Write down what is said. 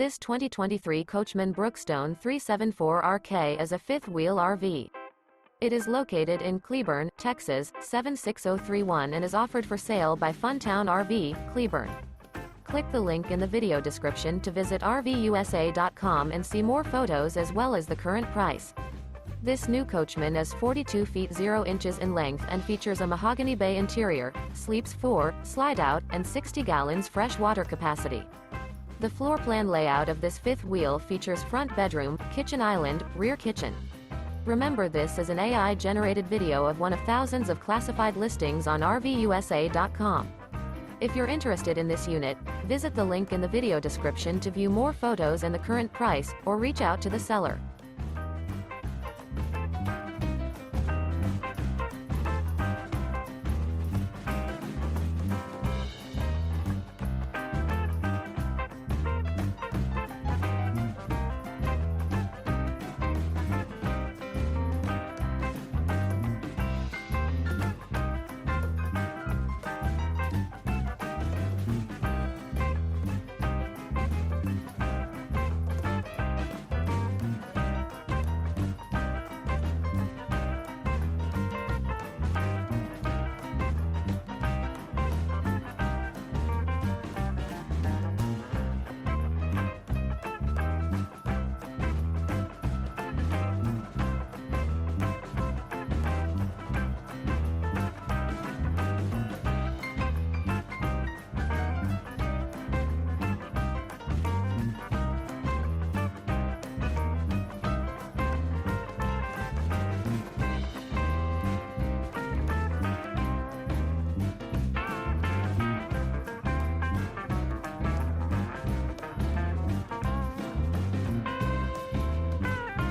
This 2023 Coachmen Brookstone 374RK is a fifth-wheel RV. It is located in Cleburne, Texas, 76031 and is offered for sale by Funtown RV, Cleburne. Click the link in the video description to visit RVUSA.com and see more photos as well as the current price. This new Coachmen is 42 feet 0 inches in length and features a mahogany bay interior, sleeps 4, slide-out, and 60 gallons fresh water capacity. The floor plan layout of this fifth wheel features front bedroom, kitchen island, rear kitchen. Remember, this is an AI-generated video of one of thousands of classified listings on RVUSA.com. If you're interested in this unit, visit the link in the video description to view more photos and the current price, or reach out to the seller.